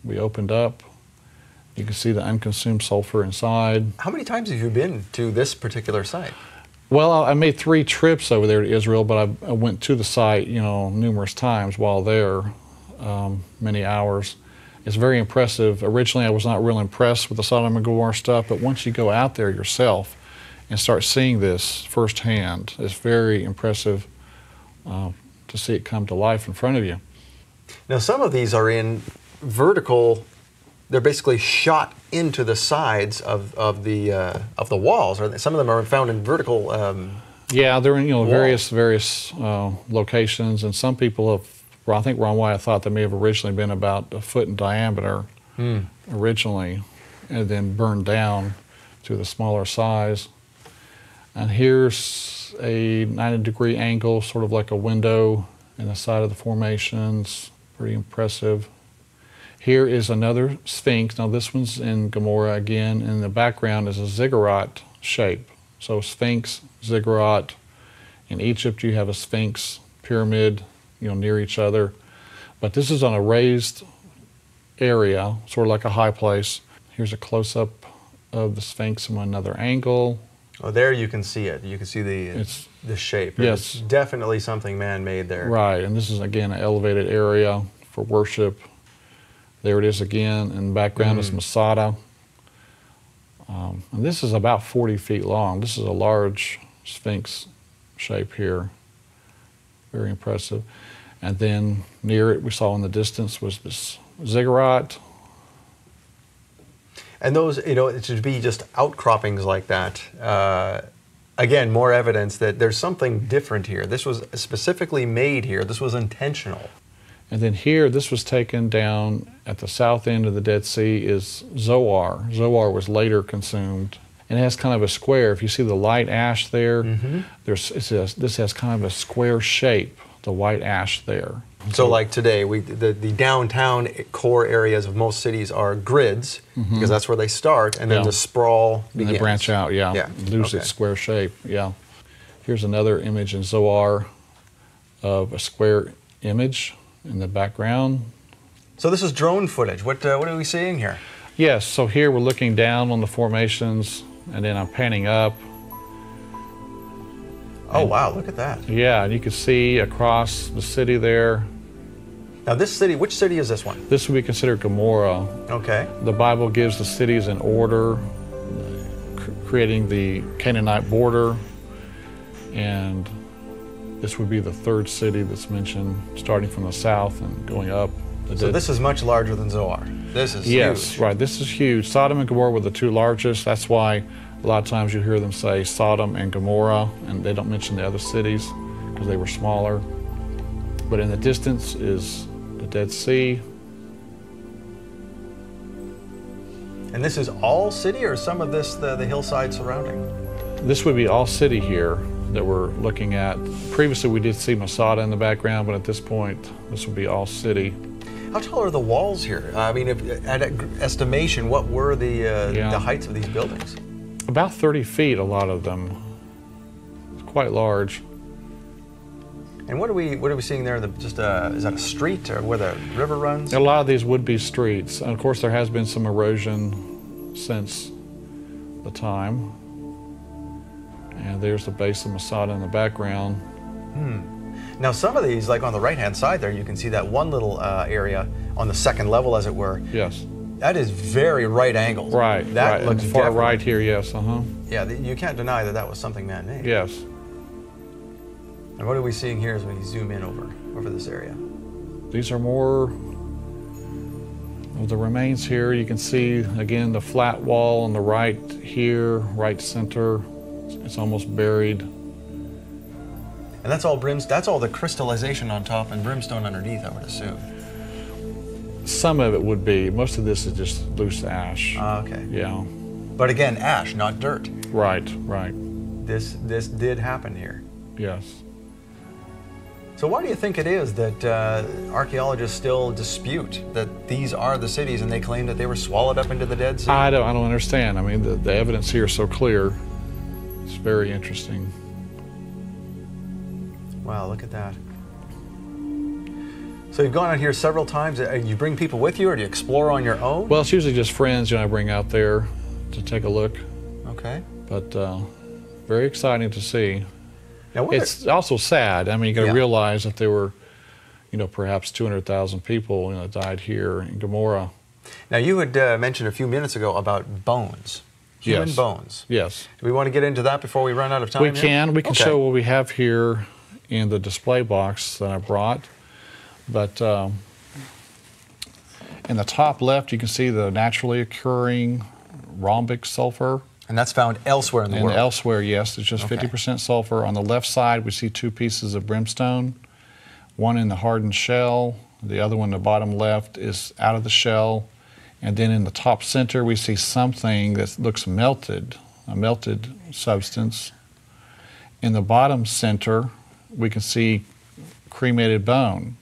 Speaker 2: we opened up. You can see the unconsumed sulfur inside.
Speaker 1: How many times have you been to this particular site?
Speaker 2: Well, I made 3 trips over there to Israel, but I went to the site, you know, numerous times while there, many hours. It's very impressive. Originally, I was not real impressed with the Sodom and Gomorrah stuff, but once you go out there yourself and start seeing this firsthand, it's very impressive to see it come to life in front of you.
Speaker 1: Now, some of these are in vertical. They're basically shot into the sides of the walls. Or some of them are found in vertical.
Speaker 2: Yeah, they're in
Speaker 1: walls.
Speaker 2: various locations, and some people have. Well, I think Ron Wyatt thought they may have originally been about a foot in diameter originally, and then burned down to the smaller size. And here's a 90-degree angle, sort of like a window in the side of the formations. Pretty impressive. Here is another Sphinx. Now this one's in Gomorrah again. In the background is a ziggurat shape. So Sphinx, ziggurat. In Egypt you have a Sphinx pyramid, near each other. But this is on a raised area, sort of like a high place. Here's a close-up of the Sphinx from another angle.
Speaker 1: Oh, there you can see it. You can see the shape.
Speaker 2: Yes.
Speaker 1: It's definitely something man-made there.
Speaker 2: Right, and this is again an elevated area for worship. There it is again. In the background is Masada. And this is about 40 feet long. This is a large Sphinx shape here. Very impressive. And then near it, we saw in the distance, was this ziggurat.
Speaker 1: And those, it should be just outcroppings like that. Again, more evidence that there's something different here. This was specifically made here. This was intentional.
Speaker 2: And then here, this was taken down at the south end of the Dead Sea is Zoar. Zoar was later consumed. And it has kind of a square. If you see the light ash there, this has kind of a square shape, the white ash there.
Speaker 1: So like today, the downtown core areas of most cities are grids, because that's where they start, and then the sprawl begins.
Speaker 2: And they branch out, lose its square shape, Here's another image in Zoar of a square image in the background.
Speaker 1: So this is drone footage. What are we seeing here?
Speaker 2: Yes, so here we're looking down on the formations, and then I'm panning up.
Speaker 1: Oh, wow, look at that.
Speaker 2: Yeah, and you can see across the city there.
Speaker 1: Now this city, which city is this one?
Speaker 2: This would be considered Gomorrah.
Speaker 1: Okay.
Speaker 2: The Bible gives the cities in order, creating the Canaanite border, and this would be the 3rd city that's mentioned, starting from the south and going up.
Speaker 1: So this is much larger than Zoar. This is
Speaker 2: Yes,
Speaker 1: huge.
Speaker 2: right, this is huge. Sodom and Gomorrah were the 2 largest. That's why a lot of times you hear them say Sodom and Gomorrah, and they don't mention the other cities because they were smaller. But in the distance is the Dead Sea.
Speaker 1: And this is all city, or some of this the hillside surrounding?
Speaker 2: This would be all city here that we're looking at. Previously we did see Masada in the background, but at this point this would be all city.
Speaker 1: How tall are the walls here? I mean, at estimation, what were the heights of these buildings?
Speaker 2: About 30 feet, a lot of them. It's quite large.
Speaker 1: And what are we seeing there? Is that a street or where the river runs?
Speaker 2: A lot of these would be streets. And of course, there has been some erosion since the time. And there's the base of Masada in the background.
Speaker 1: Now, some of these, like on the right-hand side there, you can see that one little area on the 2nd level, as it were.
Speaker 2: Yes.
Speaker 1: That is very right angled.
Speaker 2: Right.
Speaker 1: That
Speaker 2: right.
Speaker 1: looks
Speaker 2: far
Speaker 1: definitely,
Speaker 2: right here. Yes.
Speaker 1: Yeah, you can't deny that was something man-made.
Speaker 2: Yes.
Speaker 1: And what are we seeing here as we zoom in over this area?
Speaker 2: These are more of the remains here. You can see again the flat wall on the right here, right center. It's almost buried.
Speaker 1: And that's all that's all the crystallization on top and brimstone underneath, I would assume.
Speaker 2: Some of it would be. Most of this is just loose ash.
Speaker 1: Okay.
Speaker 2: Yeah.
Speaker 1: But again, ash, not dirt.
Speaker 2: Right, right.
Speaker 1: This did happen here.
Speaker 2: Yes.
Speaker 1: So why do you think it is that archaeologists still dispute that these are the cities and they claim that they were swallowed up into the Dead Sea?
Speaker 2: I don't understand. I mean, the evidence here is so clear. It's very interesting.
Speaker 1: Wow, look at that. So you've gone out here several times. You bring people with you, or do you explore on your own?
Speaker 2: Well, it's usually just friends, I bring out there to take a look.
Speaker 1: Okay.
Speaker 2: But very exciting to see.
Speaker 1: Now,
Speaker 2: it's also sad. I mean, you got to realize that there were, perhaps 200,000 people, died here in Gomora.
Speaker 1: Now, you had mentioned a few minutes ago about bones. Human bones.
Speaker 2: Yes.
Speaker 1: Do we want to get into that before we run out of time?
Speaker 2: We can. We can show what we have here in the display box that I brought. But in the top left, you can see the naturally occurring rhombic sulfur.
Speaker 1: And that's found elsewhere in the world?
Speaker 2: Elsewhere, yes. It's just 50% sulfur. On the left side, we see 2 pieces of brimstone, one in the hardened shell. The other one in the bottom left is out of the shell. And then in the top center, we see something that looks melted, a melted substance. In the bottom center, we can see cremated bone.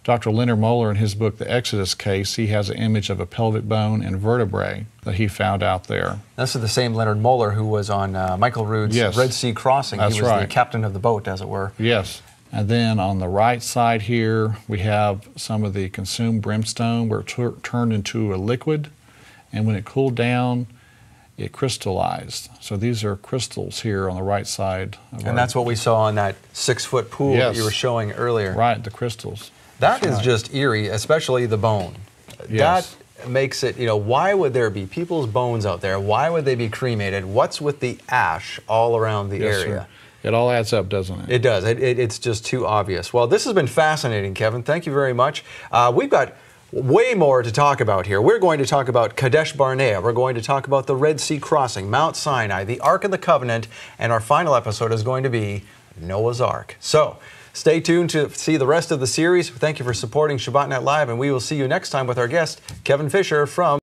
Speaker 2: Dr. Leonard Moeller, in his book, The Exodus Case, he has an image of a pelvic bone and vertebrae that he found out there.
Speaker 1: This is the same Leonard Moeller who was on Michael Rood's Red Sea crossing.
Speaker 2: That's
Speaker 1: he was the captain of the boat, as it were.
Speaker 2: Yes. And then on the right side here, we have some of the consumed brimstone where it turned into a liquid. And when it cooled down, it crystallized. So these are crystals here on the right side.
Speaker 1: And that's what we saw on that 6-foot pool that you were showing earlier.
Speaker 2: Right, the crystals.
Speaker 1: That is just eerie, especially the bone.
Speaker 2: Yes.
Speaker 1: That makes it, why would there be people's bones out there? Why would they be cremated? What's with the ash all around the area?
Speaker 2: Sir. It all adds up, doesn't it?
Speaker 1: It does. It's just too obvious. Well, this has been fascinating, Kevin. Thank you very much. We've got way more to talk about here. We're going to talk about Kadesh Barnea. We're going to talk about the Red Sea crossing, Mount Sinai, the Ark of the Covenant, and our final episode is going to be Noah's Ark. So, stay tuned to see the rest of the series. Thank you for supporting Sabbat Night Live, and we will see you next time with our guest, Kevin Fisher from